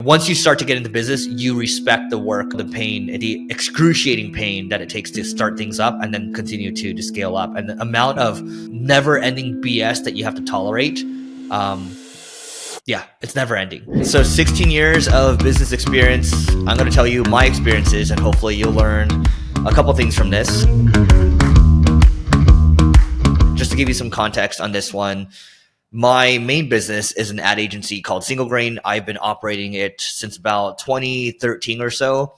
Once you start to get into business, you respect the work, the pain, the excruciating pain that it takes to start things up and then continue to scale up. And the amount of never-ending BS that you have to tolerate, it's never ending. So 16 years of business experience. I'm going to tell you my experiences, and hopefully you'll learn a couple things from this. Just to give you some context on this one, my main business is an ad agency called Single Grain. I've been operating it since about 2013 or so.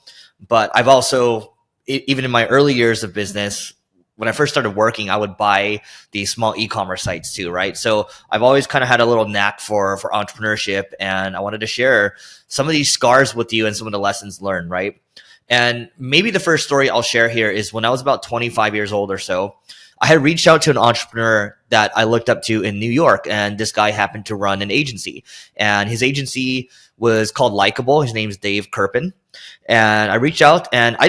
But I've also, even in my early years of business, when I first started working, I would buy these small e-commerce sites too, right? So I've always kind of had a little knack for entrepreneurship, and I wanted to share some of these scars with you and some of the lessons learned, right? And maybe the first story I'll share here is when I was about 25 years old or so, I had reached out to an entrepreneur that I looked up to in New York, and this guy happened to run an agency, and his agency was called Likeable. His name's Dave Kirpin. And I reached out, and I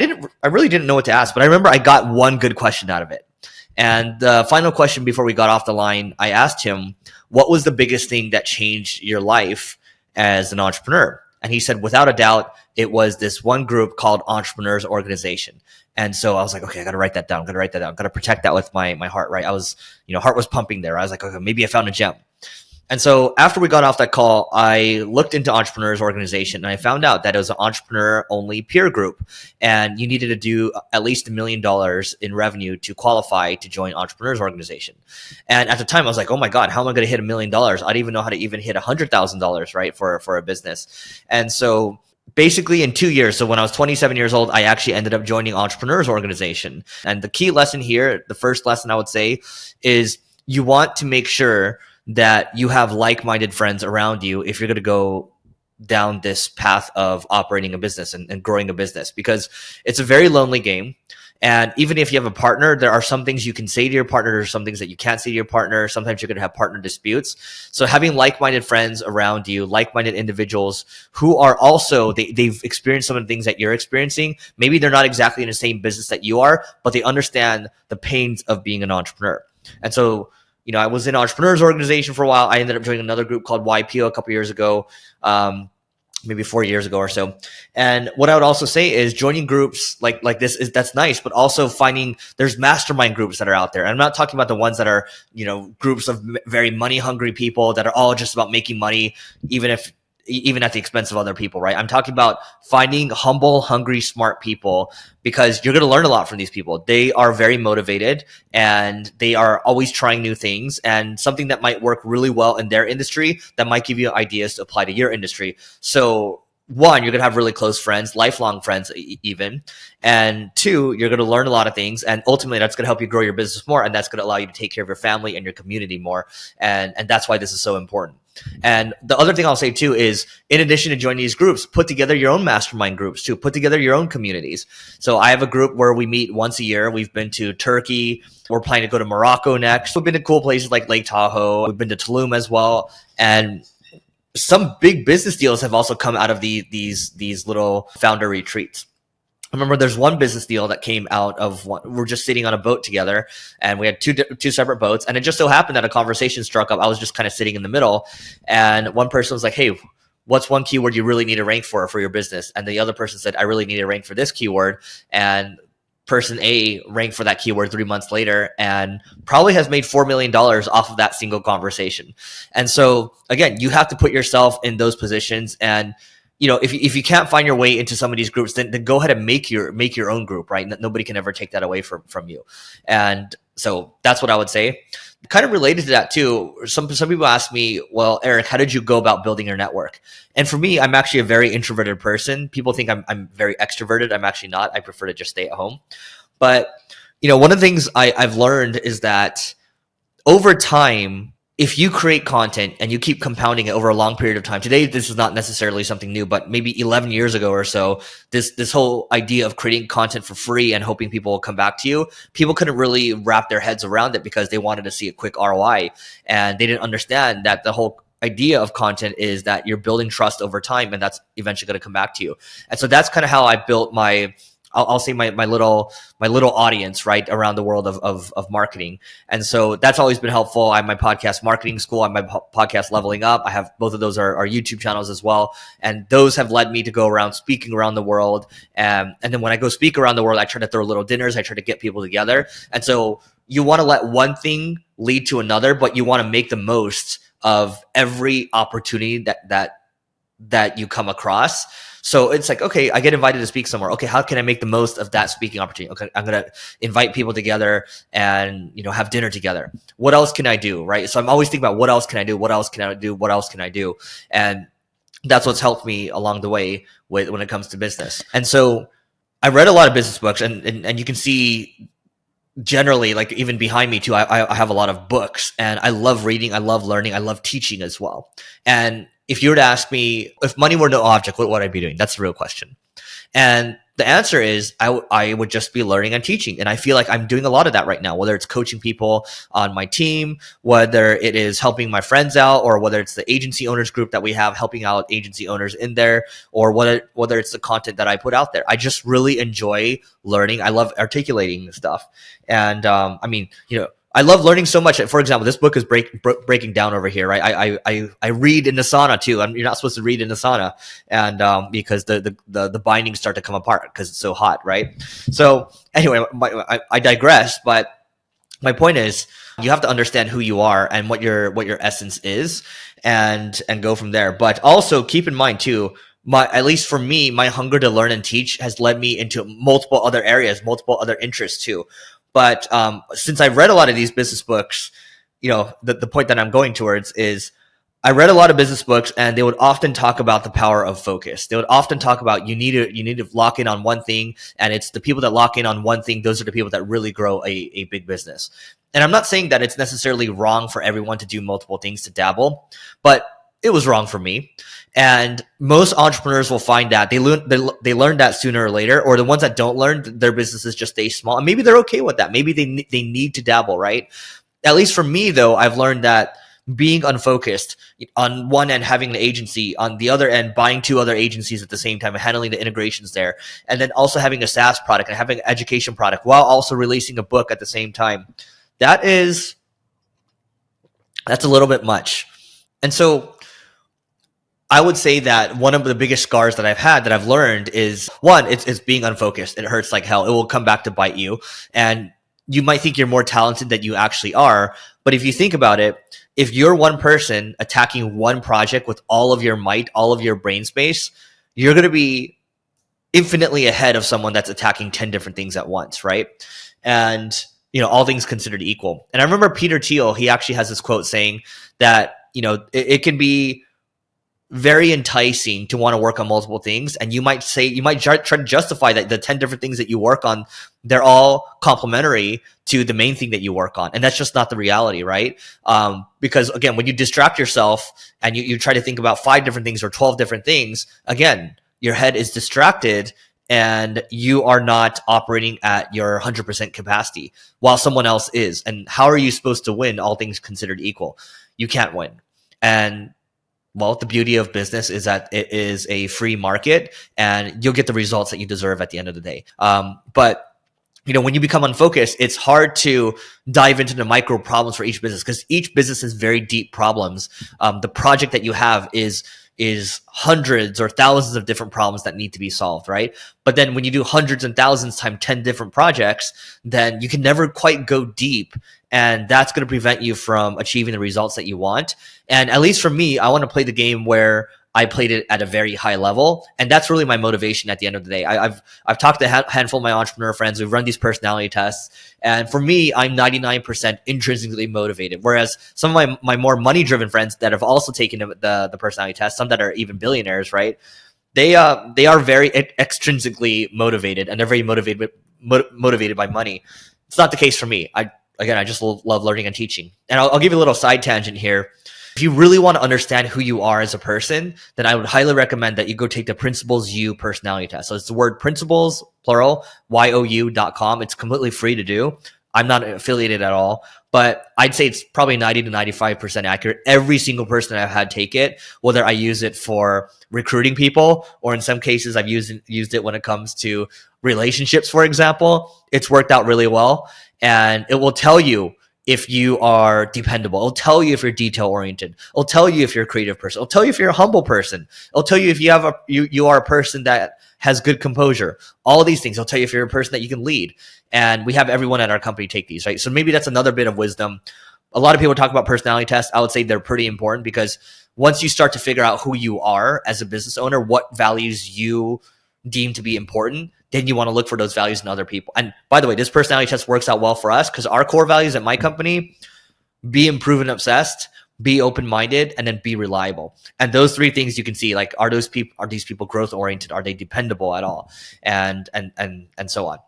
really didn't know what to ask, but I remember I got one good question out of it. And the final question before we got off the line, I asked him, what was the biggest thing that changed your life as an entrepreneur? And he said, without a doubt, it was this one group called Entrepreneurs Organization. And so I was like, okay, I got to write that down. Got to protect that with my heart, right? I was, heart was pumping there. I was like, okay, maybe I found a gem. And so after we got off that call, I looked into Entrepreneurs Organization, and I found out that it was an entrepreneur-only peer group, and you needed to do at least $1 million in revenue to qualify to join Entrepreneurs Organization. And at the time, I was like, oh my God, how am I going to hit $1 million? I didn't even know how to even hit $100,000, right, for a business. And so basically in 2 years, so when I was 27 years old, I actually ended up joining Entrepreneurs Organization. And the key lesson here, the first lesson I would say, is you want to make sure that you have like-minded friends around you if you're going to go down this path of operating a business and growing a business, because it's a very lonely game. And even if you have a partner, there are some things you can say to your partner, or some things that you can't say to your partner. Sometimes you're going to have partner disputes. So having like-minded friends around you, like-minded individuals who are also, they've experienced some of the things that you're experiencing. Maybe they're not exactly in the same business that you are, but they understand the pains of being an entrepreneur. And so, I was in Entrepreneurs Organization for a while. I ended up joining another group called YPO a couple years ago, maybe 4 years ago or so. And what I would also say is joining groups like this that's nice, but also finding there's mastermind groups that are out there. And I'm not talking about the ones that are, groups of very money hungry people that are all just about making money, even at the expense of other people, right? I'm talking about finding humble, hungry, smart people, because you're going to learn a lot from these people. They are very motivated, and they are always trying new things, and something that might work really well in their industry that might give you ideas to apply to your industry. So one, you're going to have really close friends, lifelong friends even. And two, you're going to learn a lot of things. And ultimately, that's going to help you grow your business more. And that's going to allow you to take care of your family and your community more. And that's why this is so important. And the other thing I'll say too is, in addition to joining these groups, put together your own mastermind groups too. Put together your own communities. So I have a group where we meet once a year. We've been to Turkey. We're planning to go to Morocco next. We've been to cool places like Lake Tahoe. We've been to Tulum as well. And some big business deals have also come out of these little founder retreats. I remember there's one business deal that came out of one. We're just sitting on a boat together, and we had two separate boats. And it just so happened that a conversation struck up. I was just kind of sitting in the middle, and one person was like, "Hey, what's one keyword you really need to rank for your business?" And the other person said, "I really need to rank for this keyword." And person A ranked for that keyword 3 months later and probably has made $4 million off of that single conversation. And so again, you have to put yourself in those positions. And if you can't find your way into some of these groups, then go ahead and make your own group, right? Nobody can ever take that away from you. And so that's what I would say. Kind of related to that too, some people ask me, well, Eric, how did you go about building your network? And for me, I'm actually a very introverted person. People think I'm very extroverted. I'm actually not. I prefer to just stay at home. But one of the things I've learned is that over time, if you create content and you keep compounding it over a long period of time, today this is not necessarily something new, but maybe 11 years ago or so, this whole idea of creating content for free and hoping people will come back to you, people couldn't really wrap their heads around it because they wanted to see a quick ROI, and they didn't understand that the whole idea of content is that you're building trust over time, and that's eventually going to come back to you. And so that's kind of how I built my I'll say my little audience, right, around the world of marketing. And so that's always been helpful. I have my podcast marketing school. I have my podcast Leveling Up. I have both of those are YouTube channels as well. And those have led me to go around speaking around the world. And then when I go speak around the world, I try to throw little dinners. I try to get people together. And so you want to let one thing lead to another, but you want to make the most of every opportunity that you come across. So it's like, okay, I get invited to speak somewhere. Okay, how can I make the most of that speaking opportunity? Okay, I'm going to invite people together and, have dinner together. What else can I do, right? So I'm always thinking about what else can I do? What else can I do? What else can I do? And that's what's helped me along the way when it comes to business. And so I read a lot of business books, and you can see generally, like even behind me too, I have a lot of books, and I love reading. I love learning. I love teaching as well. And if you were to ask me if money were no object, what would I be doing? That's the real question. And the answer is I would just be learning and teaching. And I feel like I'm doing a lot of that right now, whether it's coaching people on my team, whether it is helping my friends out, or whether it's the agency owners group that we have helping out agency owners in there, or whether it's the content that I put out there. I just really enjoy learning. I love articulating stuff. And I love learning so much. For example, this book is breaking down over here, right? I read in Asana too. You're not supposed to read in Asana, and because the bindings start to come apart because it's so hot, right? So anyway, I digress. But my point is, you have to understand who you are and what your essence is, and go from there. But also keep in mind too, at least for me, my hunger to learn and teach has led me into multiple other areas, multiple other interests too. But since I've read a lot of these business books, the point that I'm going towards is I read a lot of business books, and they would often talk about the power of focus. They would often talk about you need to lock in on one thing, and it's the people that lock in on one thing, those are the people that really grow a big business. And I'm not saying that it's necessarily wrong for everyone to do multiple things, to dabble, but it was wrong for me. And most entrepreneurs will find that they learn that sooner or later, or the ones that don't learn, their businesses just stay small. And maybe they're okay with that. Maybe they need to dabble, right? At least for me, though, I've learned that being unfocused, on one end having an agency, on the other end buying two other agencies at the same time and handling the integrations there, and then also having a SaaS product and having an education product while also releasing a book at the same time, that's a little bit much. And so I would say that one of the biggest scars that I've had, that I've learned, is one, it's being unfocused. It hurts like hell. It will come back to bite you. And you might think you're more talented than you actually are. But if you think about it, if you're one person attacking one project with all of your might, all of your brain space, you're going to be infinitely ahead of someone that's attacking 10 different things at once, right? And, all things considered equal. And I remember Peter Thiel, he actually has this quote saying that, it can be very enticing to want to work on multiple things, and you might try to justify that the 10 different things that you work on, they're all complementary to the main thing that you work on, and that's just not the reality, right? Because again, when you distract yourself and you try to think about 5 different things or 12 different things, again, your head is distracted and you are not operating at your 100% capacity while someone else is. And how are you supposed to win, all things considered equal? You can't win. And well, the beauty of business is that it is a free market, and you'll get the results that you deserve at the end of the day. But when you become unfocused, it's hard to dive into the micro problems for each business, because each business has very deep problems. The project that you have is hundreds or thousands of different problems that need to be solved, right? But then when you do hundreds and thousands times 10 different projects, then you can never quite go deep. And that's going to prevent you from achieving the results that you want. And at least for me, I want to play the game where I played it at a very high level. And that's really my motivation at the end of the day. I've talked to a handful of my entrepreneur friends. We've run these personality tests. And for me, I'm 99% intrinsically motivated. Whereas some of my more money-driven friends that have also taken the personality test, some that are even billionaires, right? They are very extrinsically motivated, and they're very motivated by money. It's not the case for me. I just love learning and teaching. And I'll give you a little side tangent here. If you really want to understand who you are as a person, then I would highly recommend that you go take the Principles You personality test. So it's the word principles, plural, YOU.com. It's completely free to do. I'm not affiliated at all, but I'd say it's probably 90 to 95% accurate. Every single person I've had take it, whether I use it for recruiting people, or in some cases I've used it when it comes to relationships, for example, it's worked out really well. And it will tell you if you are dependable. It'll tell you if you're detail oriented. It'll tell you if you're a creative person. It'll tell you if you're a humble person. It'll tell you if you are a person that has good composure. All of these things. It'll tell you if you're a person that you can lead. And we have everyone at our company take these, right? So maybe that's another bit of wisdom. A lot of people talk about personality tests. I would say they're pretty important, because once you start to figure out who you are as a business owner, what values you deem to be important, then you want to look for those values in other people. And by the way, this personality test works out well for us, because our core values at my company: be improved and obsessed, be open-minded, and then be reliable. And those three things you can see, like, are these people growth oriented? Are they dependable at all? And so on.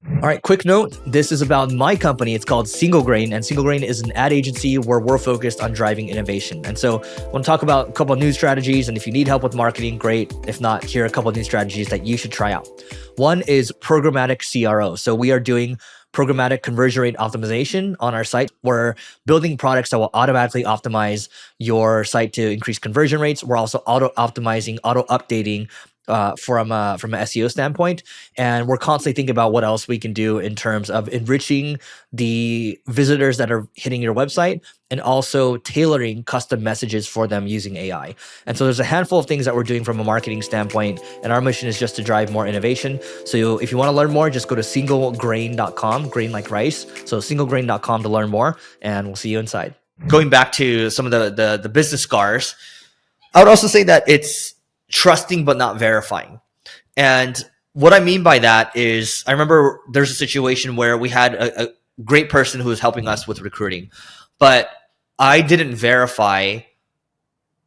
All right, quick note. This is about my company. It's called Single Grain, and Single Grain is an ad agency where we're focused on driving innovation. And so I want to talk about a couple of new strategies, and if you need help with marketing, great. If not, here are a couple of new strategies that you should try out. One is programmatic CRO. So we are doing programmatic conversion rate optimization on our site. We're building products that will automatically optimize your site to increase conversion rates. We're also auto-optimizing, auto-updating from an SEO standpoint. And we're constantly thinking about what else we can do in terms of enriching the visitors that are hitting your website, and also tailoring custom messages for them using AI. And so there's a handful of things that we're doing from a marketing standpoint, and our mission is just to drive more innovation. So if you want to learn more, just go to singlegrain.com, grain like rice. So singlegrain.com to learn more, and we'll see you inside. Going back to some of the business scars, I would also say that it's trusting but not verifying. And what I mean by that is, I remember there's a situation where we had a great person who was helping us with recruiting, but I didn't verify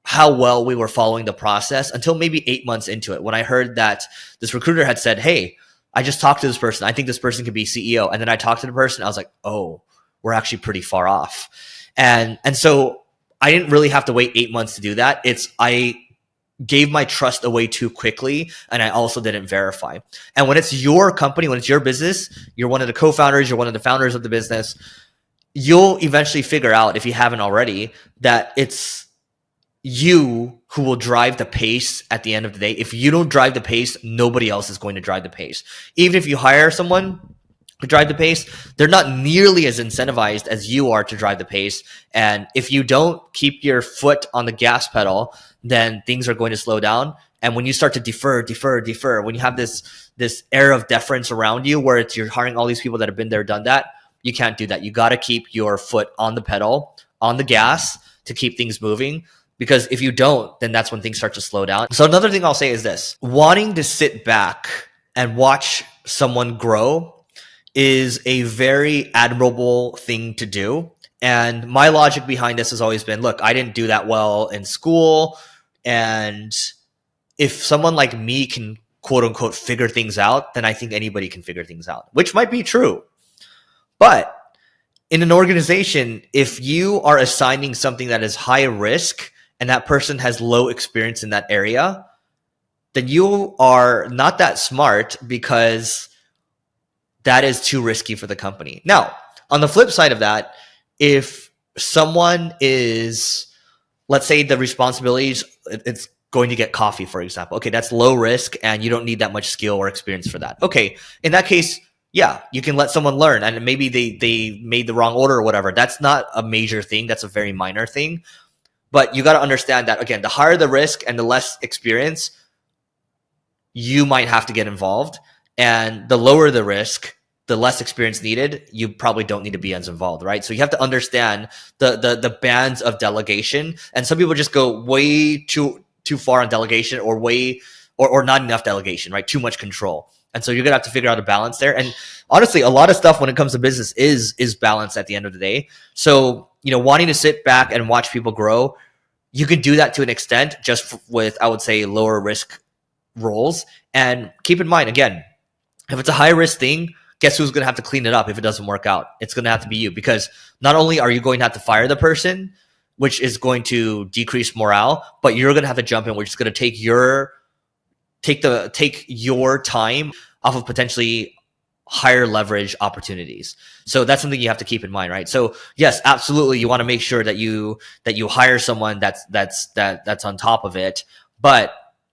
how well we were following the process until maybe 8 months into it, when I heard that this recruiter had said, "Hey, I just talked to this person. I think this person could be CEO." And then I talked to the person. I was like, "Oh, we're actually pretty far off." And so I didn't really have to wait 8 months to do that. I gave my trust away too quickly, and I also didn't verify. And when it's your company, when it's your business, you're one of the co-founders, you're one of the founders of the business, you'll eventually figure out, if you haven't already, that it's you who will drive the pace at the end of the day. If you don't drive the pace, nobody else is going to drive the pace. Even if you hire someone to drive the pace, they're not nearly as incentivized as you are to drive the pace. And if you don't keep your foot on the gas pedal, then things are going to slow down. And when you start to defer, when you have this air of deference around you, where you're hiring all these people that have been there, done that, you can't do that. You got to keep your foot on the pedal, on the gas, to keep things moving. Because if you don't, then that's when things start to slow down. So another thing I'll say is this: wanting to sit back and watch someone grow is a very admirable thing to do. And my logic behind this has always been, look, I didn't do that well in school. And if someone like me can, quote unquote, figure things out, then I think anybody can figure things out, which might be true. But in an organization, if you are assigning something that is high risk and that person has low experience in that area, then you are not that smart, because that is too risky for the company. Now, on the flip side of that, if someone is, let's say the responsibilities, it's going to get coffee, for example. Okay, that's low risk and you don't need that much skill or experience for that. Okay, in that case, yeah, you can let someone learn, and maybe they made the wrong order or whatever. That's not a major thing. That's a very minor thing. But you got to understand that, again, the higher the risk and the less experience, you might have to get involved. And the lower the risk, the less experience needed, you probably don't need to be as involved, right? So you have to understand the bands of delegation. And some people just go way too far on delegation, or not enough delegation, right? Too much control. And so you're gonna have to figure out a balance there. And honestly, a lot of stuff when it comes to business is balance at the end of the day. So, wanting to sit back and watch people grow, you can do that to an extent, just with, I would say, lower risk roles. And keep in mind, again, if it's a high risk thing, guess who's going to have to clean it up if it doesn't work out? It's going to have to be you, because not only are you going to have to fire the person, which is going to decrease morale, but you're going to have to jump in, which is going to take your time off of potentially higher leverage opportunities. So that's something you have to keep in mind, right? So yes, absolutely, you want to make sure that you hire someone that's on top of it. But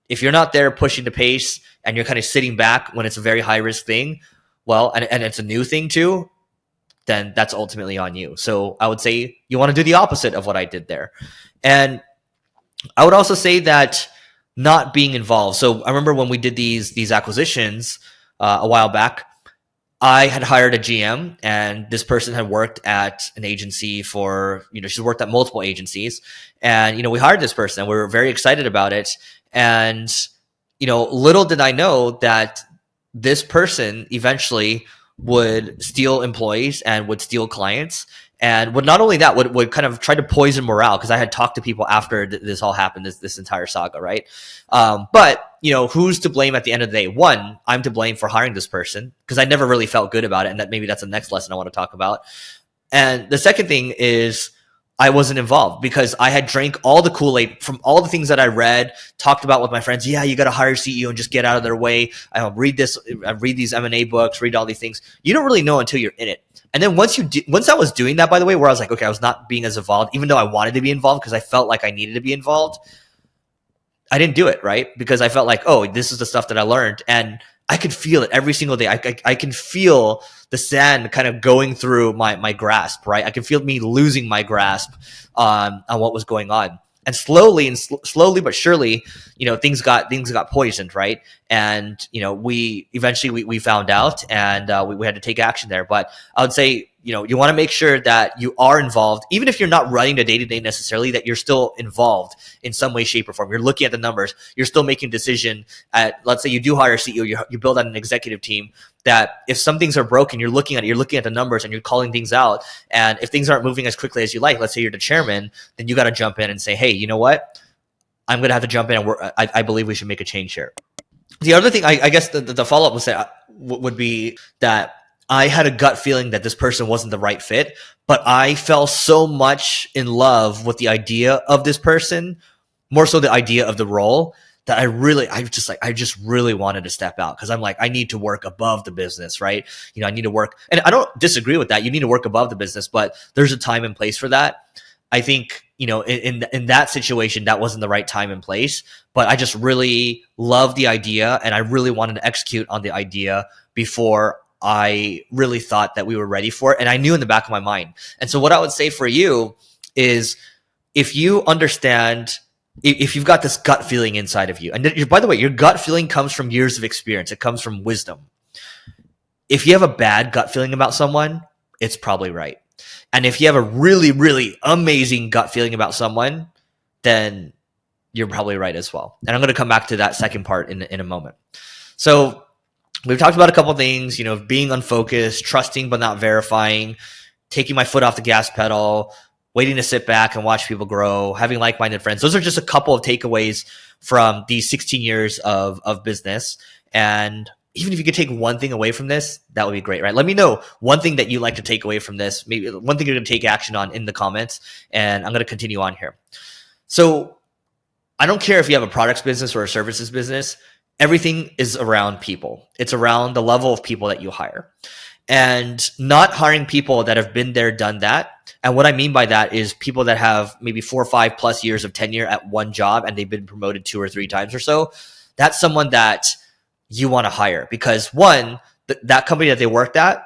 if you're not there pushing the pace and you're kind of sitting back when it's a very high risk thing, well, and it's a new thing too, then that's ultimately on you. So I would say you want to do the opposite of what I did there. And I would also say that not being involved. So I remember when we did these acquisitions a while back, I had hired a GM, and this person had worked at an agency for, she's worked at multiple agencies. And, we hired this person and we were very excited about it. And, little did I know that this person eventually would steal employees and would steal clients, and would not only that, would kind of try to poison morale, because I had talked to people after this all happened, this entire saga, right? But who's to blame at the end of the day? One, I'm to blame for hiring this person because I never really felt good about it, and that's the next lesson I want to talk about. And the second thing is I wasn't involved because I had drank all the Kool-Aid from all the things that I read, talked about with my friends. Yeah, you got to hire a CEO and just get out of their way. I read these M&A books, read all these things. You don't really know until you're in it. And then once I was doing that, by the way, where I was like, okay, I was not being as involved, even though I wanted to be involved because I felt like I needed to be involved, I didn't do it, right? Because I felt like, oh, this is the stuff that I learned. And I could feel it every single day. I can feel the sand kind of going through my grasp, right? I can feel me losing my grasp on what was going on. And slowly but surely, things got poisoned, right? And we eventually found out, and we had to take action there. But I would say, you want to make sure that you are involved, even if you're not running the day-to-day necessarily, that you're still involved in some way, shape, or form. You're looking at the numbers. You're still making a decision at, let's say you do hire a CEO, you build out an executive team, that if some things are broken, you're looking at the numbers and you're calling things out. And if things aren't moving as quickly as you like, let's say you're the chairman, then you got to jump in and say, hey, you know what? I'm going to have to jump in, and I believe we should make a change here. The other thing, I guess the follow-up would be that I had a gut feeling that this person wasn't the right fit, but I fell so much in love with the idea of this person, more so the idea of the role, that I just really wanted to step out, because I'm like, I need to work above the business, right? I need to work, and I don't disagree with that. You need to work above the business, but there's a time and place for that. I think, in that situation, that wasn't the right time and place, but I just really loved the idea, and I really wanted to execute on the idea before I really thought that we were ready for it. And I knew in the back of my mind. And so what I would say for you is, if you understand, if you've got this gut feeling inside of you, and by the way, your gut feeling comes from years of experience. It comes from wisdom. If you have a bad gut feeling about someone, it's probably right. And if you have a really, really amazing gut feeling about someone, then you're probably right as well. And I'm going to come back to that second part in a moment. So we've talked about a couple of things, being unfocused, trusting but not verifying, taking my foot off the gas pedal, waiting to sit back and watch people grow, having like-minded friends. Those are just a couple of takeaways from these 16 years of business. And even if you could take one thing away from this, that would be great, right? Let me know one thing that you'd like to take away from this, maybe one thing you're going to take action on in the comments, and I'm going to continue on here. So I don't care if you have a products business or a services business. Everything is around people. It's around the level of people that you hire, and not hiring people that have been there, done that. And what I mean by that is people that have maybe 4 or 5 plus years of tenure at one job, and they've been promoted 2 or 3 times or so. That's someone that you want to hire, because one, that company that they worked at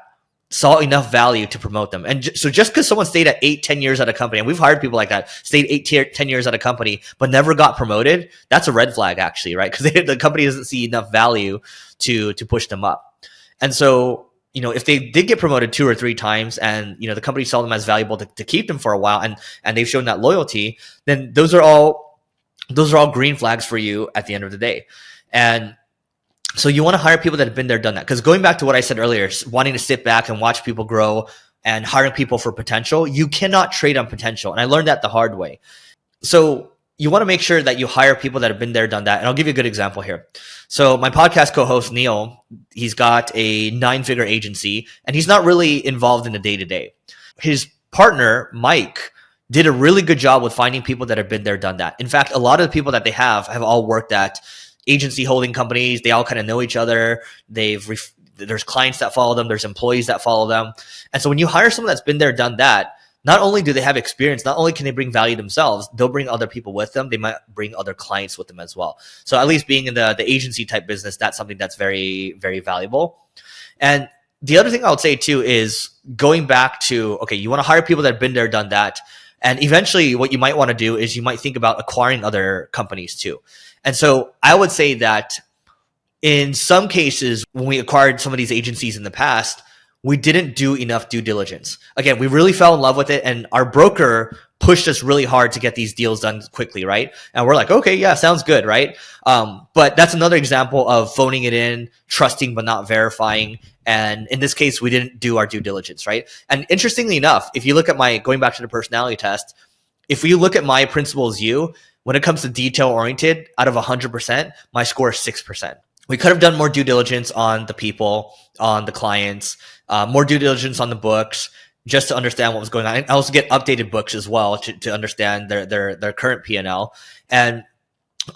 saw enough value to promote them. And so just because someone stayed at 8-10 years at a company, and we've hired people like that, stayed 8-10 years at a company but never got promoted, that's a red flag actually, right? Because the company doesn't see enough value to push them up. And so, if they did get promoted 2 or 3 times, and the company saw them as valuable to keep them for a while, and they've shown that loyalty, then those are all green flags for you at the end of the day. And so you want to hire people that have been there, done that. Because going back to what I said earlier, wanting to sit back and watch people grow and hiring people for potential, you cannot trade on potential. And I learned that the hard way. So you want to make sure that you hire people that have been there, done that. And I'll give you a good example here. So my podcast co-host, Neil, he's got a 9-figure agency, and he's not really involved in the day-to-day. His partner, Mike, did a really good job with finding people that have been there, done that. In fact, a lot of the people that they have all worked at agency holding companies. They all kind of know each other. There's clients that follow them. There's employees that follow them. And so when you hire someone that's been there, done that, not only do they have experience, not only can they bring value themselves, they'll bring other people with them. They might bring other clients with them as well. So at least being in the agency type business, that's something that's very, very valuable. And the other thing I would say too is going back to, okay, you want to hire people that have been there, done that. And eventually what you might want to do is you might think about acquiring other companies too. And so I would say that in some cases, when we acquired some of these agencies in the past, we didn't do enough due diligence. Again, we really fell in love with it, and our broker pushed us really hard to get these deals done quickly, right? And we're like, okay, yeah, sounds good, right? But that's another example of phoning it in, trusting but not verifying. And in this case, we didn't do our due diligence, right? And interestingly enough, if you look at going back to the personality test, if you look at my principal as you, when it comes to detail oriented, out of 100%, my score is 6%. We could have done more due diligence on the people, on the clients, more due diligence on the books, just to understand what was going on. And I also get updated books as well to understand their current P&L. And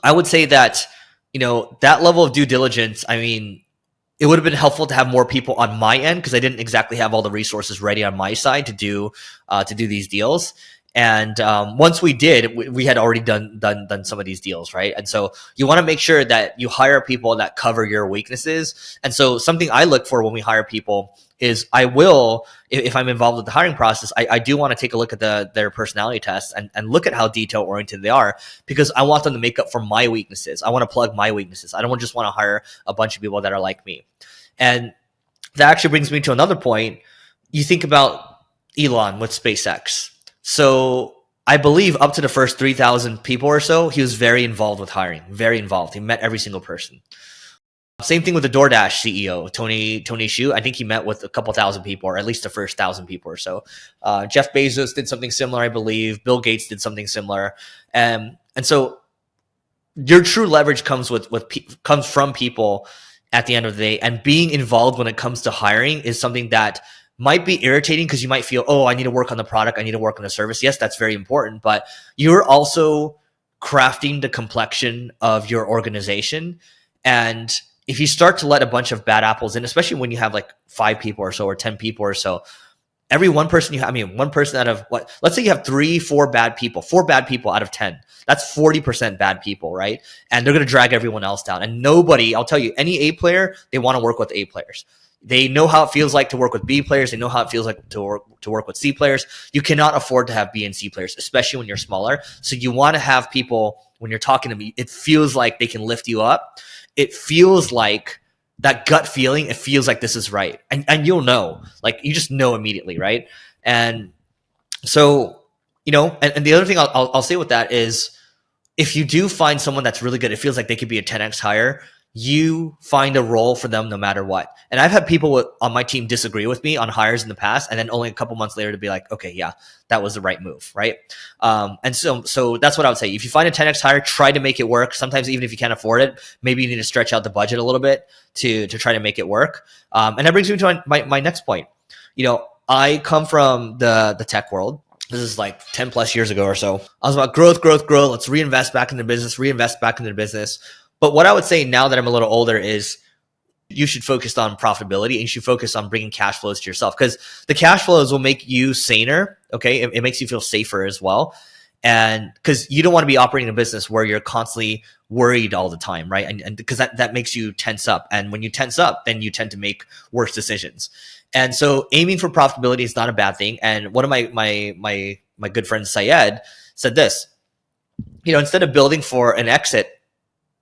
I would say that, that level of due diligence, I mean, it would have been helpful to have more people on my end because I didn't exactly have all the resources ready on my side to do these deals. And once we did, we had already done some of these deals, right? And so you want to make sure that you hire people that cover your weaknesses. And so something I look for when we hire people is I will, if I'm involved with the hiring process, I do want to take a look at their personality tests and look at how detail oriented they are, because I want them to make up for my weaknesses. I want to plug my weaknesses. I don't just want to hire a bunch of people that are like me. And that actually brings me to another point. You think about Elon with SpaceX. So I believe up to the first 3,000 people or so, he was very involved with hiring, very involved. He met every single person. Same thing with the DoorDash CEO, Tony Xu. I think he met with a couple thousand people, or at least the first 1,000 people or so. Jeff Bezos did something similar, I believe. Bill Gates did something similar. And so your true leverage comes comes from people at the end of the day. And being involved when it comes to hiring is something that might be irritating because you might feel, oh, I need to work on the product. I need to work on the service. Yes, that's very important. But you're also crafting the complexion of your organization. And if you start to let a bunch of bad apples in, especially when you have like 5 people or so or 10 people or so, every one person one person out of let's say you have 4 bad people out of 10. That's 40% bad people, right? And they're going to drag everyone else down. And nobody, I'll tell you, any A player, they want to work with A players. They know how it feels like to work with B players. They know how it feels like to work with C players. You cannot afford to have B and C players, especially when you're smaller. So you want to have people, when you're talking to me, it feels like they can lift you up. It feels like that gut feeling. It feels like this is right. And you'll know, like you just know immediately, right? And so, and the other thing I'll say with that is, if you do find someone that's really good, it feels like they could be a 10x hire. You find a role for them no matter what. And I've had people on my team disagree with me on hires in the past, and then only a couple months later to be like, okay, yeah, that was the right move, right? And so that's what I would say. If you find a 10x hire, try to make it work. Sometimes even if you can't afford it, maybe you need to stretch out the budget a little bit to try to make it work. And that brings me to my next point. I come from the tech world. This is like 10 plus years ago or so. I was about growth. Let's reinvest back into the business. But what I would say now that I'm a little older is you should focus on profitability, and you should focus on bringing cash flows to yourself, because the cash flows will make you saner. Okay. It makes you feel safer as well. And because you don't want to be operating a business where you're constantly worried all the time, right? And because that makes you tense up. And when you tense up, then you tend to make worse decisions. And so aiming for profitability is not a bad thing. And one of my good friend Syed said this, instead of building for an exit,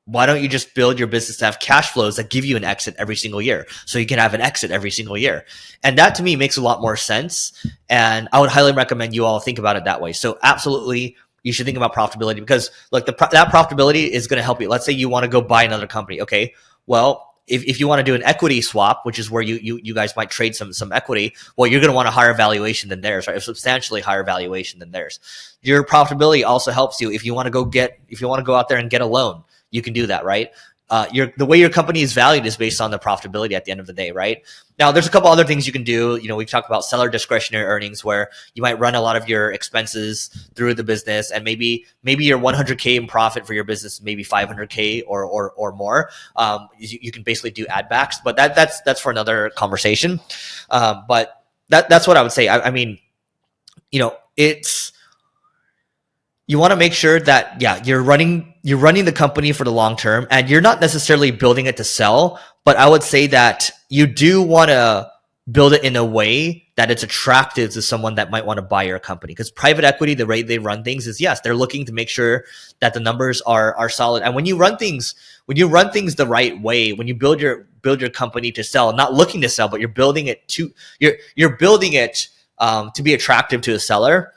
why don't you just build your business to have cash flows that give you an exit every single year, so you can have an exit every single year? And that to me makes a lot more sense. And I would highly recommend you all think about it that way. So absolutely, you should think about profitability, because look, that profitability is going to help you. Let's say you want to go buy another company. Okay, well, if you want to do an equity swap, which is where you guys might trade some equity, well, you're going to want a higher valuation than theirs, right? A substantially higher valuation than theirs. Your profitability also helps you if you want to go out there and get a loan. You can do that, right? the way your company is valued is based on the profitability at the end of the day, right? Now, there's a couple other things you can do. We've talked about seller discretionary earnings, where you might run a lot of your expenses through the business, and maybe your 100K in profit for your business, maybe 500K or more. You can basically do add backs, but that's for another conversation. But that's what I would say. I mean, it's, you want to make sure that, you're running the company for the long term, and you're not necessarily building it to sell, but I would say that you do want to build it in a way that it's attractive to someone that might want to buy your company. Because private equity, the way they run things is, yes, they're looking to make sure that the numbers are solid. And when you run things the right way, when you build your company to sell, not looking to sell, but you're building it to be attractive to a seller,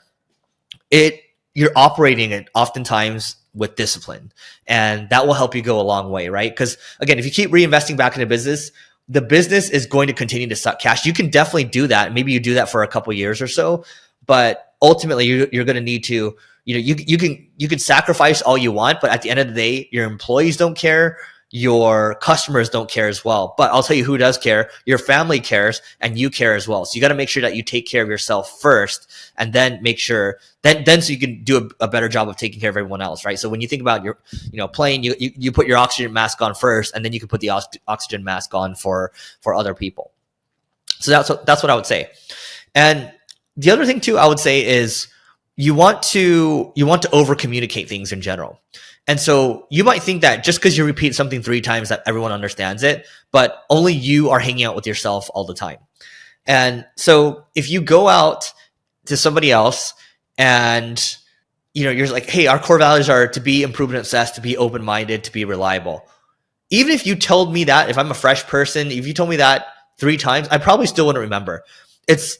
you're operating it oftentimes with discipline, and that will help you go a long way, right? Because again, if you keep reinvesting back into business, the business is going to continue to suck cash. You can definitely do that. Maybe you do that for a couple of years or so, but ultimately you're going to need to, you can sacrifice all you want, but at the end of the day, your employees don't care. Your customers don't care as well. But I'll tell you who does care. Your family cares, and you care as well. So you got to make sure that you take care of yourself first, and then make sure then so you can do a better job of taking care of everyone else, right? So when you think about your plane, you put your oxygen mask on first, and then you can put the oxygen mask on for other people. So that's what I would say. And the other thing too, I would say, is you want to over communicate things in general. And so you might think that just because you repeat something 3 times that everyone understands it, but only you are hanging out with yourself all the time. And so if you go out to somebody else and you're like, hey, our core values are to be improvement obsessed, to be open-minded, to be reliable. Even if you told me that, if I'm a fresh person, if you told me that 3 times, I probably still wouldn't remember.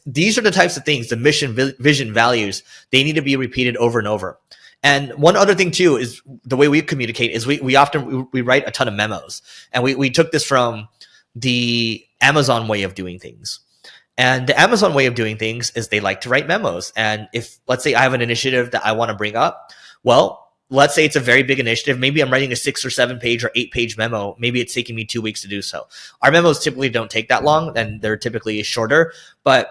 These are the types of things, the mission, vision, values, they need to be repeated over and over. And one other thing too is the way we communicate is we often write a ton of memos, and we took this from the Amazon way of doing things. And the Amazon way of doing things is they like to write memos. And if, let's say, I have an initiative that I want to bring up, well, let's say it's a very big initiative. Maybe I'm writing a 6 or 7 page or 8 page memo. Maybe it's taking me 2 weeks to do so. Our memos typically don't take that long, and they're typically shorter. But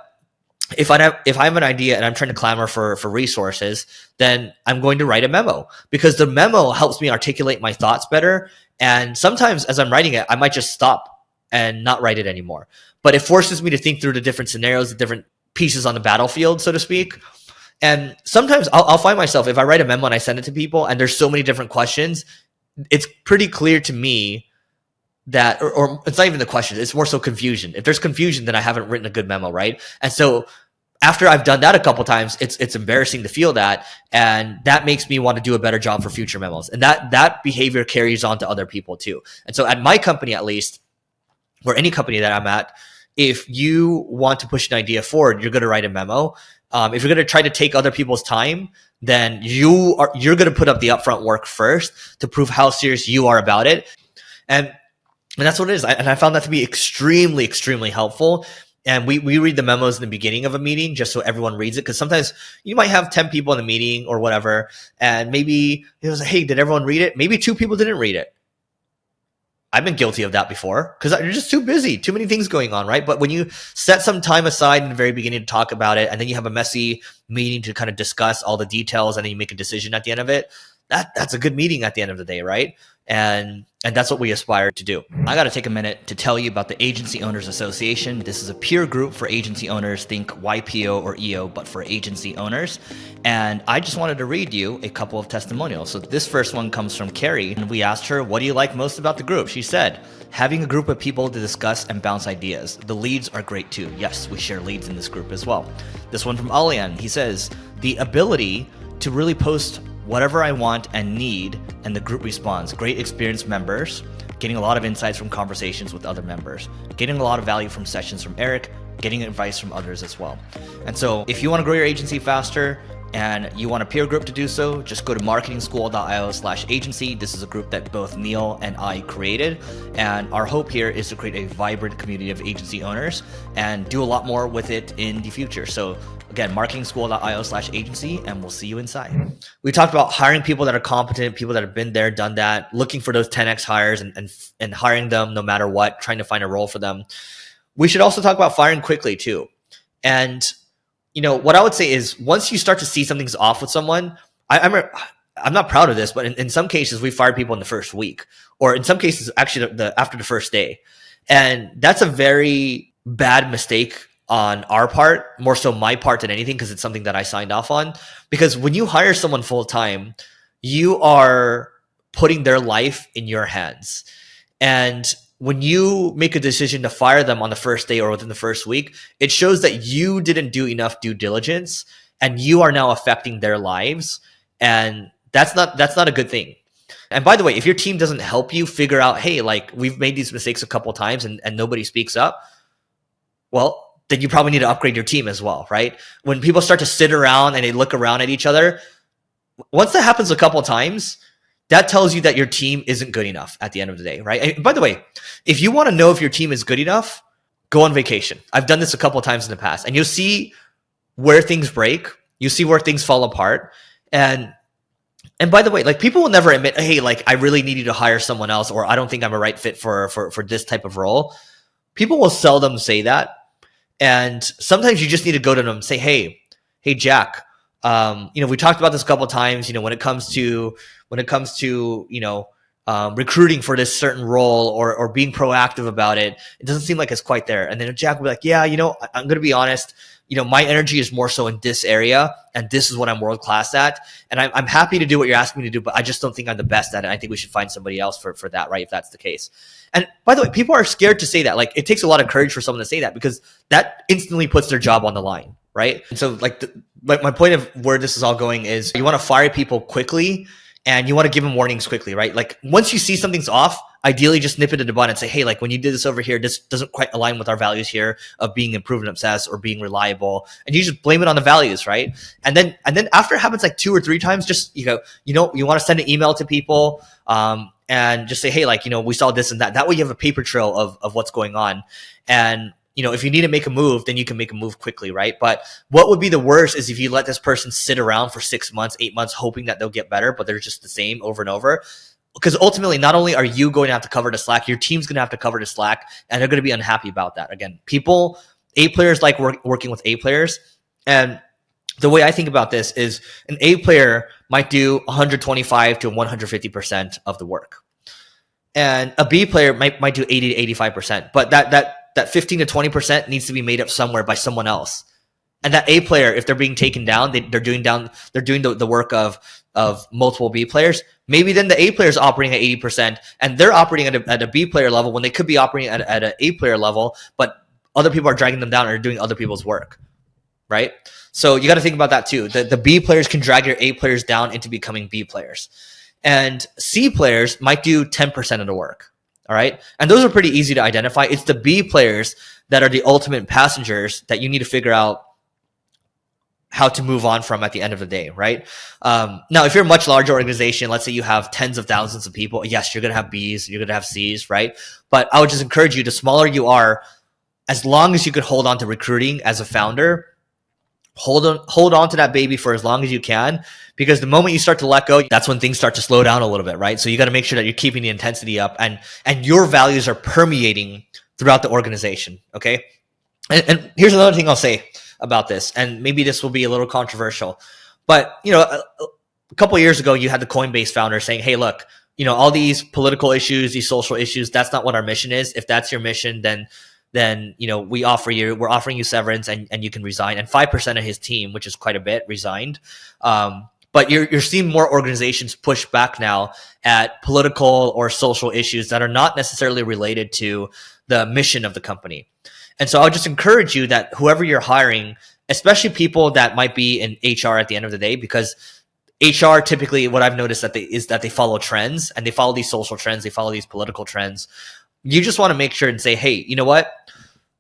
if I have an idea and I'm trying to clamor for resources, then I'm going to write a memo, because the memo helps me articulate my thoughts better. And sometimes as I'm writing it, I might just stop and not write it anymore. But it forces me to think through the different scenarios, the different pieces on the battlefield, so to speak. And sometimes I'll find myself, if I write a memo and I send it to people and there's so many different questions, it's pretty clear to me that, or it's not even the questions, it's more so confusion. If there's confusion, then I haven't written a good memo, right? And so after I've done that a couple times, it's embarrassing to feel that, and that makes me want to do a better job for future memos. And that behavior carries on to other people too. And so at my company, at least, or any company that I'm at, if you want to push an idea forward, you're going to write a memo. If you're going to try to take other people's time, then you're going to put up the upfront work first to prove how serious you are about it. And that's what it is. And I found that to be extremely, extremely helpful. And we read the memos in the beginning of a meeting just so everyone reads it. Because sometimes you might have 10 people in the meeting or whatever, and maybe it was like, hey, did everyone read it? Maybe 2 people didn't read it. I've been guilty of that before because you're just too busy, too many things going on, right? But when you set some time aside in the very beginning to talk about it, and then you have a messy meeting to kind of discuss all the details, and then you make a decision at the end of it, that's a good meeting at the end of the day, right? And that's what we aspire to do. I got to take a minute to tell you about the Agency Owners Association. This is a peer group for agency owners. Think YPO or EO, but for agency owners. And I just wanted to read you a couple of testimonials. So this first one comes from Carrie, and we asked her, what do you like most about the group? She said, having a group of people to discuss and bounce ideas. The leads are great too. Yes, we share leads in this group as well. This one from Alian, he says, the ability to really post whatever I want and need, and the group responds. Great experienced members, getting a lot of insights from conversations with other members, getting a lot of value from sessions from Eric, getting advice from others as well. And so if you want to grow your agency faster, and you want a peer group to do so, just go to marketingschool.io/agency. This is a group that both Neil and I created. And our hope here is to create a vibrant community of agency owners and do a lot more with it in the future. So again, marketingschool.io/agency, and we'll see you inside. We talked about hiring people that are competent, people that have been there, done that, looking for those 10x hires and hiring them no matter what, trying to find a role for them. We should also talk about firing quickly too. And what I would say is once you start to see something's off with someone, I'm not proud of this, but in some cases we fired people in the first week, or in some cases actually after the first day. And that's a very bad mistake on our part, more so my part than anything, because it's something that I signed off on. Because when you hire someone full time, you are putting their life in your hands. And when you make a decision to fire them on the first day or within the first week, it shows that you didn't do enough due diligence and you are now affecting their lives. And that's not a good thing. And by the way, if your team doesn't help you figure out, hey, like we've made these mistakes a couple times and nobody speaks up, well, then you probably need to upgrade your team as well, right? When people start to sit around and they look around at each other, once that happens a couple times, that tells you that your team isn't good enough at the end of the day, right? And by the way, if you want to know if your team is good enough, go on vacation. I've done this a couple of times in the past, and you'll see where things break. You see where things fall apart. And by the way, like people will never admit, hey, like I really need you to hire someone else, or I don't think I'm a right fit for this type of role. People will seldom say that. And sometimes you just need to go to them and say, hey, Jack, we talked about this a couple of times, when it comes to recruiting for this certain role or being proactive about it, it doesn't seem like it's quite there. And then Jack will be like, yeah, I'm going to be honest, my energy is more so in this area, and this is what I'm world class at. And I'm happy to do what you're asking me to do, but I just don't think I'm the best at it. I think we should find somebody else for that, right? If that's the case. And by the way, people are scared to say that. Like it takes a lot of courage for someone to say that, because that instantly puts their job on the line, right? And so like my point of where this is all going is you want to fire people quickly, and you want to give them warnings quickly, right? Like once you see something's off, ideally just nip it in the bud and say, hey, like when you did this over here, this doesn't quite align with our values here of being improvement obsessed or being reliable. And you just blame it on the values, right? And then after it happens like 2 or 3 times, just, you want to send an email to people and just say, hey, like, we saw this and that. That way you have a paper trail of what's going on. And if you need to make a move, then you can make a move quickly, right? But what would be the worst is if you let this person sit around for 6 months, 8 months, hoping that they'll get better, but they're just the same over and over. Because ultimately, not only are you going to have to cover the slack, your team's going to have to cover the slack, and they're going to be unhappy about that. Again, A players like working with A players. And the way I think about this is an A player might do 125 to 150% of the work. And a B player might do 80 to 85%. But that 15 to 20% needs to be made up somewhere by someone else. And that A player, if they're being taken down, they're doing the work of multiple B players. Maybe then the A player is operating at 80% and they're operating at a B player level when they could be operating at an A player level, but other people are dragging them down and are doing other people's work, right? So you got to think about that too. The B players can drag your A players down into becoming B players. And C players might do 10% of the work. All right. And those are pretty easy to identify. It's the B players that are the ultimate passengers that you need to figure out how to move on from at the end of the day, right? Now, if you're a much larger organization, let's say you have tens of thousands of people, yes, you're going to have Bs, you're going to have Cs, right? But I would just encourage you, the smaller you are, as long as you could hold on to recruiting as a founder, hold on to that baby for as long as you can, because the moment you start to let go, that's when things start to slow down a little bit, right? So you got to make sure that you're keeping the intensity up and your values are permeating throughout the organization, okay? And here's another thing I'll say about this, and maybe this will be a little controversial, but a couple of years ago, you had the Coinbase founder saying, hey, look, all these political issues, these social issues, that's not what our mission is. If that's your mission, then we're offering you severance and you can resign. And 5% of his team, which is quite a bit, resigned. But you're seeing more organizations push back now at political or social issues that are not necessarily related to the mission of the company. And so I'll just encourage you that whoever you're hiring, especially people that might be in HR at the end of the day, because HR typically, what I've noticed is that they follow trends and they follow these social trends, they follow these political trends. You just want to make sure and say, hey, you know what?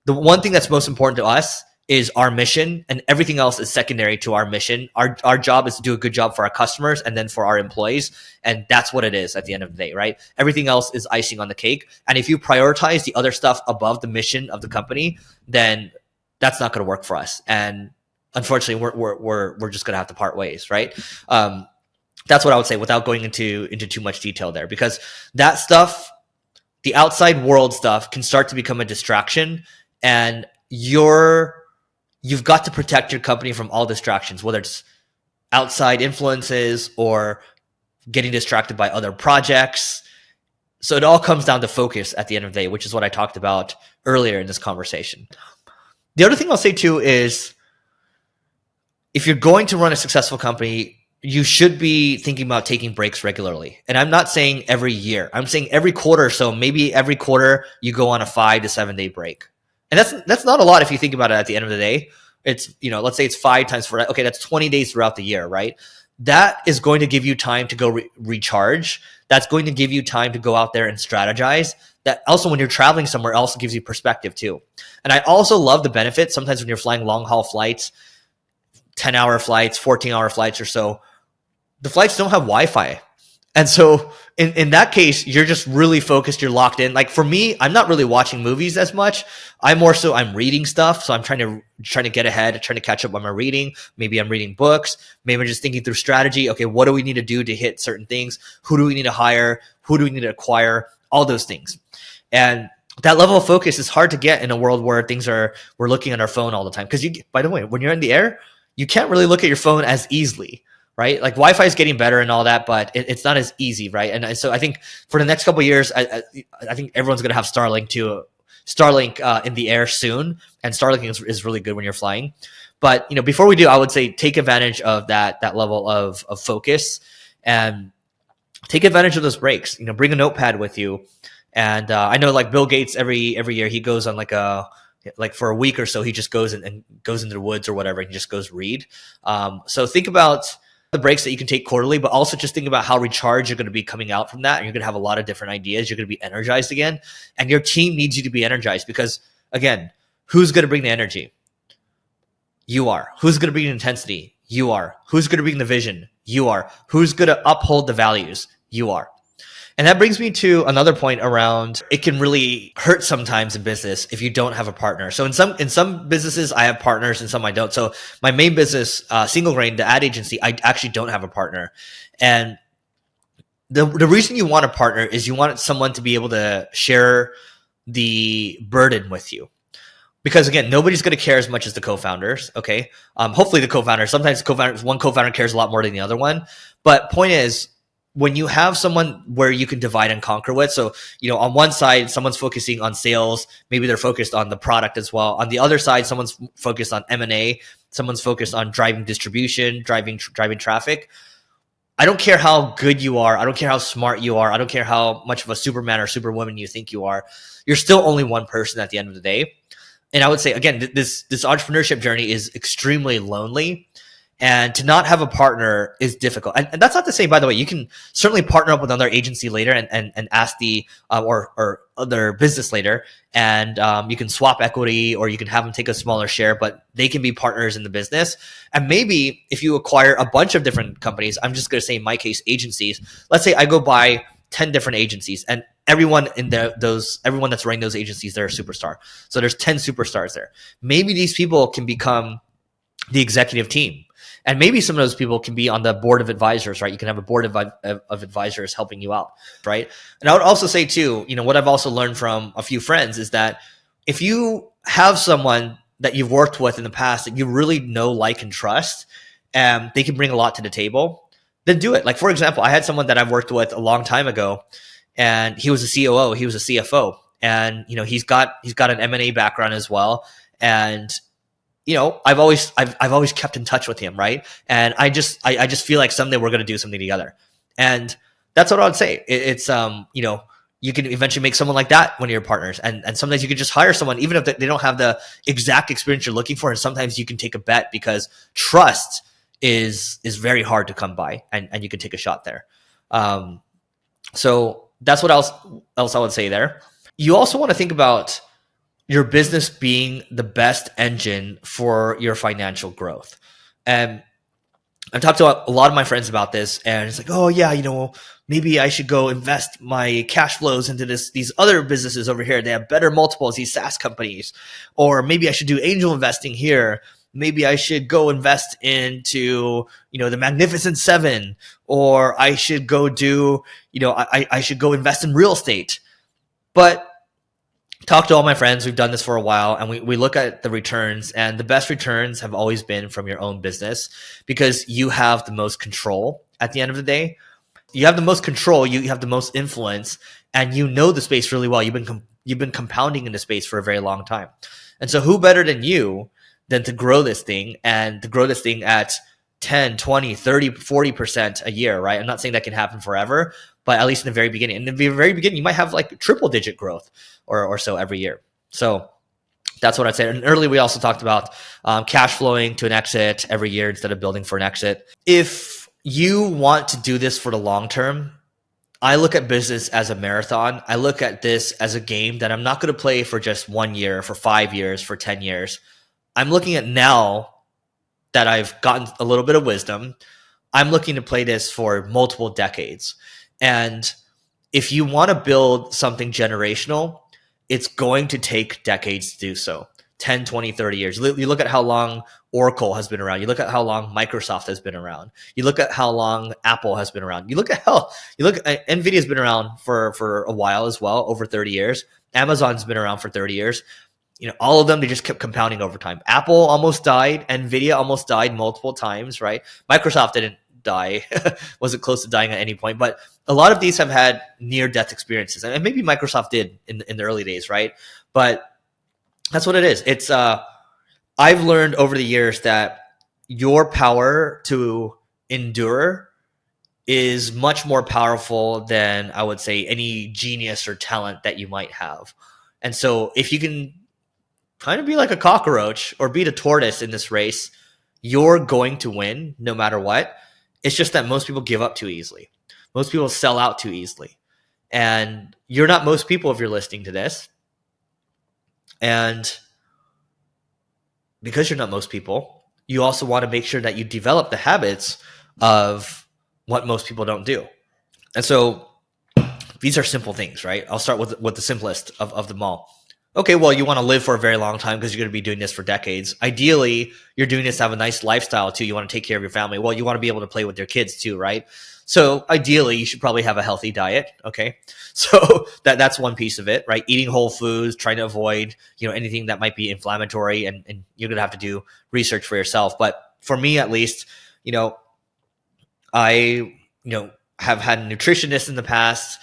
The one thing that's most important to us is our mission, and everything else is secondary to our mission. Our job is to do a good job for our customers and then for our employees. And that's what it is at the end of the day, right? Everything else is icing on the cake. And if you prioritize the other stuff above the mission of the company, then that's not going to work for us. And unfortunately, we're just going to have to part ways, right? That's what I would say without going into too much detail there, because that stuff, the outside world stuff, can start to become a distraction, and you've got to protect your company from all distractions, whether it's outside influences or getting distracted by other projects. So it all comes down to focus at the end of the day, which is what I talked about earlier in this conversation. The other thing I'll say too is, if you're going to run a successful company, you should be thinking about taking breaks regularly. And I'm not saying every year. I'm saying every quarter or so. Maybe every quarter you go on a 5 to 7 day break. And that's not a lot if you think about it at the end of the day. It's, let's say it's 5 times 4. Okay, that's 20 days throughout the year, right? That is going to give you time to go recharge. That's going to give you time to go out there and strategize. That also, when you're traveling somewhere, also gives you perspective too. And I also love the benefit sometimes when you're flying long haul flights, 10-hour flights, 14-hour flights or so, the flights don't have Wi-Fi. And so in that case, you're just really focused. You're locked in. Like for me, I'm not really watching movies as much. I'm reading stuff. So I'm trying to get ahead, trying to catch up on my reading. Maybe I'm reading books. Maybe I'm just thinking through strategy. Okay, what do we need to do to hit certain things? Who do we need to hire? Who do we need to acquire? All those things. And that level of focus is hard to get in a world where we're looking at our phone all the time. Because by the way, when you're in the air, you can't really look at your phone as easily. Right? Like Wi-Fi is getting better and all that, but it's not as easy, right? And so I think for the next couple of years, I think everyone's going to have Starlink in the air soon. And Starlink is really good when you're flying. But, before we do, I would say take advantage of that level of focus and take advantage of those breaks. Bring a notepad with you. And I know like Bill Gates, every year he goes on like for a week or so, he just goes and goes into the woods or whatever, and he just goes read. So think about the breaks that you can take quarterly, but also just think about how recharged you're going to be coming out from that. And you're going to have a lot of different ideas. You're going to be energized again. And your team needs you to be energized because, again, who's going to bring the energy? You are. Who's going to bring the intensity? You are. Who's going to bring the vision? You are. Who's going to uphold the values? You are. And that brings me to another point around it can really hurt sometimes in business if you don't have a partner. So in some businesses, I have partners and some I don't. So my main business, Single Grain, the ad agency, I actually don't have a partner. And the reason you want a partner is you want someone to be able to share the burden with you. Because again, nobody's going to care as much as the co-founders. Okay. Hopefully the co-founders, sometimes one co-founder cares a lot more than the other one. But point is, when you have someone where you can divide and conquer with, so, on one side, someone's focusing on sales, maybe they're focused on the product as well. On the other side, someone's focused on M&A, someone's focused on driving distribution, driving traffic. I don't care how good you are. I don't care how smart you are. I don't care how much of a Superman or Superwoman you think you are. You're still only one person at the end of the day. And I would say, again, this entrepreneurship journey is extremely lonely. And to not have a partner is difficult. And that's not to say, by the way, you can certainly partner up with another agency later and ask or other business later. And you can swap equity or you can have them take a smaller share, but they can be partners in the business. And maybe if you acquire a bunch of different companies, I'm just going to say in my case, agencies. Let's say I go buy 10 different agencies and everyone everyone that's running those agencies, they're a superstar. So there's 10 superstars there. Maybe these people can become the executive team. And maybe some of those people can be on the board of advisors, right? You can have a board of advisors helping you out, right? And I would also say too, what I've also learned from a few friends is that if you have someone that you've worked with in the past that you really know, like, and trust, and they can bring a lot to the table, then do it. Like, for example, I had someone that I've worked with a long time ago, and he was a COO, he was a CFO, and he's got an M&A background as well, and I've always kept in touch with him, right? And I just feel like someday we're going to do something together. And that's what I would say. It's you can eventually make someone like that one of your partners. And sometimes you can just hire someone, even if they don't have the exact experience you're looking for. And sometimes you can take a bet because trust is very hard to come by, and you can take a shot there. So that's what else I would say there. You also want to think about your business being the best engine for your financial growth. And I've talked to a lot of my friends about this, and it's like, oh yeah, maybe I should go invest my cash flows into these other businesses over here. They have better multiples, these SaaS companies. Or maybe I should do angel investing here. Maybe I should go invest into, the Magnificent Seven, or I should go do, I should go invest in real estate. But talk to all my friends who've done this for a while, and we look at the returns, and the best returns have always been from your own business, because you have the most control at the end of the day. You have the most control, you have the most influence, and you know the space really well. You've been compounding in the space for a very long time. And so who better than you than to grow this thing, and to grow this thing at 10, 20, 30, 40% a year, right? I'm not saying that can happen forever, but at least in the very beginning. In the very beginning, you might have like triple digit growth or so every year. So that's what I'd say. And earlier, we also talked about cash flowing to an exit every year instead of building for an exit. If you want to do this for the long term, I look at business as a marathon. I look at this as a game that I'm not going to play for just 1 year, for 5 years, for 10 years. I'm looking at now that I've gotten a little bit of wisdom. I'm looking to play this for multiple decades. And if you want to build something generational, it's going to take decades to do so. 10, 20, 30 years. You look at how long Oracle has been around. You look at how long Microsoft has been around. You look at how long Apple has been around. You look at NVIDIA's been around for a while as well, over 30 years. Amazon's been around for 30 years. All of them, they just kept compounding over time. Apple almost died. NVIDIA almost died multiple times, right? Microsoft didn't die, wasn't close to dying at any point, but a lot of these have had near-death experiences, and maybe Microsoft did in the early days, right? But that's what it is. It's I've learned over the years that your power to endure is much more powerful than, I would say, any genius or talent that you might have. And so if you can kind of be like a cockroach or beat a tortoise in this race, you're going to win no matter what. It's just that most people give up too easily. Most people sell out too easily. And you're not most people if you're listening to this. And because you're not most people, you also want to make sure that you develop the habits of what most people don't do. And so these are simple things, right? I'll start with the simplest of them all. Okay, well, you want to live for a very long time because you're going to be doing this for decades. Ideally, you're doing this to have a nice lifestyle too. You want to take care of your family. Well, you want to be able to play with your kids too, right? So ideally, you should probably have a healthy diet. Okay, so that's one piece of it, right? Eating whole foods, trying to avoid anything that might be inflammatory, and you're going to have to do research for yourself. But for me, at least, I have had a nutritionist in the past.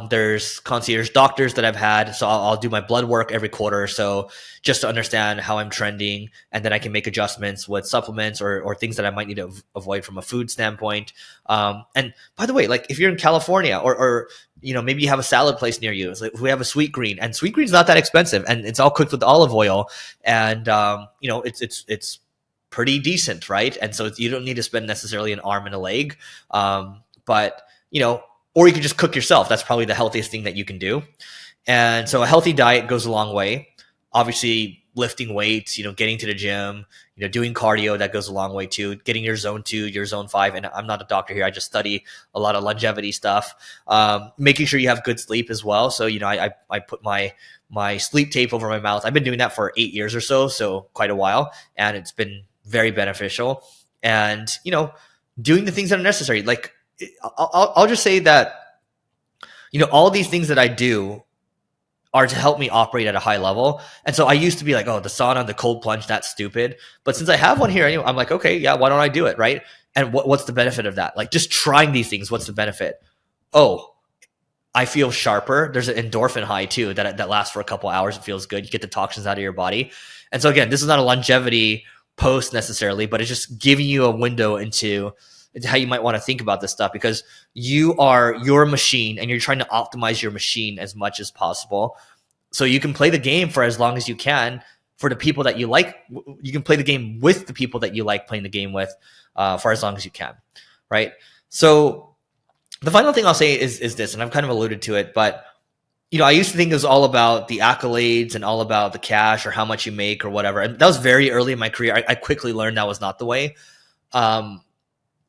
There's concierge doctors that I've had. So I'll do my blood work every quarter or so just to understand how I'm trending. And then I can make adjustments with supplements or things that I might need to avoid from a food standpoint. And by the way, like if you're in California or maybe you have a salad place near you, it's like we have a sweet green, and sweet green's not that expensive, and it's all cooked with olive oil. And, it's pretty decent, right? And so you don't need to spend necessarily an arm and a leg. But or you can just cook yourself. That's probably the healthiest thing that you can do. And so a healthy diet goes a long way. Obviously, lifting weights, getting to the gym, doing cardio, that goes a long way too. Getting your zone 2, your zone 5. And I'm not a doctor here. I just study a lot of longevity stuff. Making sure you have good sleep as well. So, I put my sleep tape over my mouth. I've been doing that for 8 years or so quite a while. And it's been very beneficial. And, doing the things that are necessary. Like, I'll just say that, all these things that I do are to help me operate at a high level. And so I used to be like, oh, the sauna, the cold plunge, that's stupid. But since I have one here, I'm like, okay, yeah, why don't I do it, right? And what's the benefit of that? Like just trying these things, what's the benefit? Oh, I feel sharper. There's an endorphin high too that lasts for a couple hours. It feels good. You get the toxins out of your body. And so again, this is not a longevity post necessarily, but it's just giving you a window into how you might want to think about this stuff, because you are your machine and you're trying to optimize your machine as much as possible. So you can play the game for as long as you can for the people that you like. You can play the game with the people that you like playing the game with for as long as you can, right? So the final thing I'll say is this, and I've kind of alluded to it, but I used to think it was all about the accolades and all about the cash or how much you make or whatever. And that was very early in my career. I quickly learned that was not the way. Um,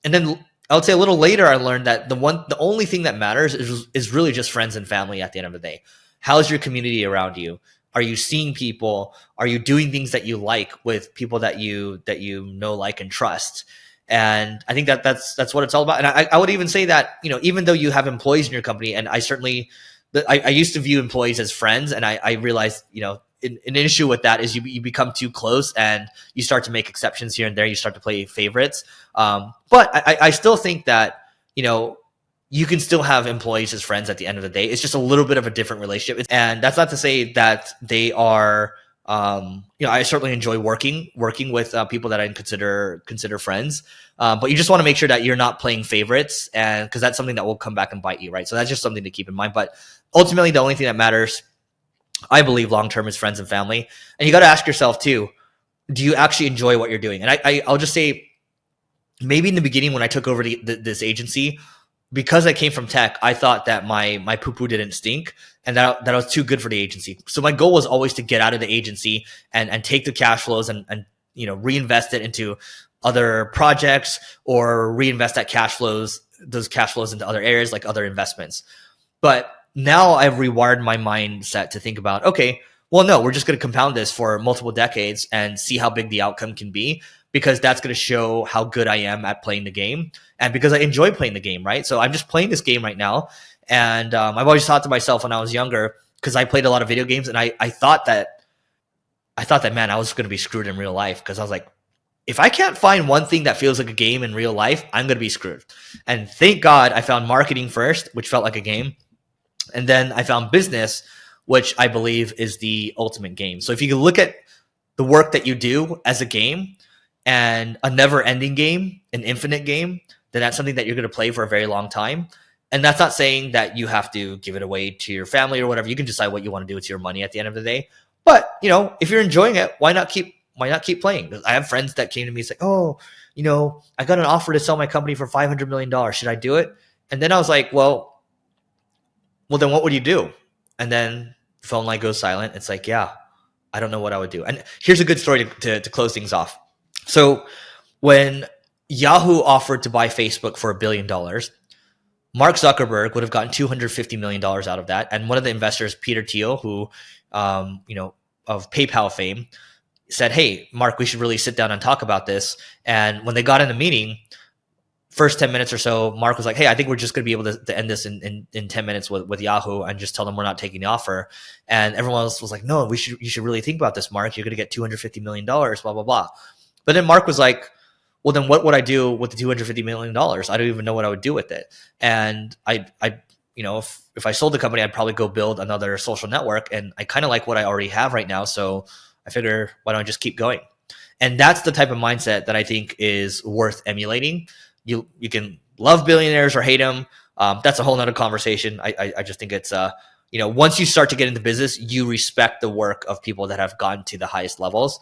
and then I would say a little later, I learned that the only thing that matters is really just friends and family at the end of the day. How's your community around you? Are you seeing people? Are you doing things that you like with people that you know, like, and trust? And I think that's what it's all about. And I would even say that, even though you have employees in your company, and I certainly, I used to view employees as friends, and I realized, an issue with that is you become too close and you start to make exceptions here and there. You start to play favorites. But I still think that, you can still have employees as friends at the end of the day. It's just a little bit of a different relationship. And that's not to say that they are, I certainly enjoy working with people that I consider friends. But you just want to make sure that you're not playing favorites, and because that's something that will come back and bite you, right? So that's just something to keep in mind. But ultimately, the only thing that matters, I believe, long term, is friends and family. And you got to ask yourself too, do you actually enjoy what you're doing? And I'll just say, maybe in the beginning when I took over this agency, because I came from tech, I thought that my poo-poo didn't stink and that I was too good for the agency. So my goal was always to get out of the agency and take the cash flows and reinvest it into other projects, or reinvest those cash flows into other areas like other investments. But now I've rewired my mindset to think about, okay, well, no, we're just going to compound this for multiple decades and see how big the outcome can be, because that's going to show how good I am at playing the game, and because I enjoy playing the game, right? So I'm just playing this game right now. And I've always thought to myself when I was younger, because I played a lot of video games, and I thought that, man, I was going to be screwed in real life, because I was like, if I can't find one thing that feels like a game in real life, I'm going to be screwed. And thank God I found marketing first, which felt like a game. And then I found business, which I believe is the ultimate game. So if you can look at the work that you do as a game, and a never-ending game, an infinite game, then that's something that you're going to play for a very long time. And that's not saying that you have to give it away to your family or whatever. You can decide what you want to do with your money at the end of the day. But, if you're enjoying it, why not keep playing? I have friends that came to me and say, oh, I got an offer to sell my company for $500 million. Should I do it? And then I was like, well, then what would you do? And then the phone line goes silent. It's like, yeah, I don't know what I would do. And here's a good story to close things off. So when Yahoo offered to buy Facebook for $1 billion, Mark Zuckerberg would have gotten $250 million out of that. And one of the investors, Peter Thiel, who, of PayPal fame, said, hey, Mark, we should really sit down and talk about this. And when they got in the meeting, first 10 minutes or so, Mark was like, hey, I think we're just going to be able to end this in 10 minutes with Yahoo, and just tell them we're not taking the offer. And everyone else was like, no, you should really think about this, Mark. You're going to get $250 million, blah, blah, blah. But then Mark was like, well, then what would I do with the $250 million? I don't even know what I would do with it. And if I sold the company, I'd probably go build another social network. And I kind of like what I already have right now. So I figure, why don't I just keep going? And that's the type of mindset that I think is worth emulating. You can love billionaires or hate them. That's a whole nother conversation. I just think it's, once you start to get into business, you respect the work of people that have gotten to the highest levels.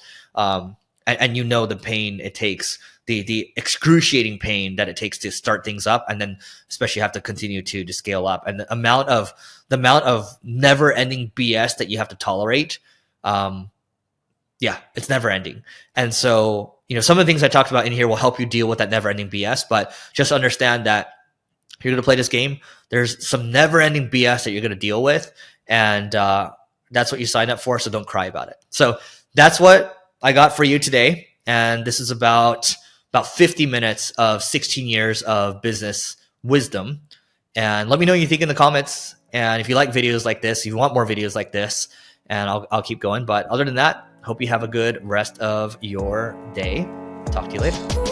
And the pain it takes, the excruciating pain that it takes to start things up, and then especially have to continue to scale up, and the amount of never ending BS that you have to tolerate. It's never ending. And so, some of the things I talked about in here will help you deal with that never ending BS, but just understand that you're going to play this game. There's some never ending BS that you're going to deal with. And that's what you signed up for. So don't cry about it. So that's what I got for you today. And this is about 50 minutes of 16 years of business wisdom. And let me know what you think in the comments. And if you like videos like this, if you want more videos like this, and I'll keep going. But other than that, hope you have a good rest of your day. Talk to you later.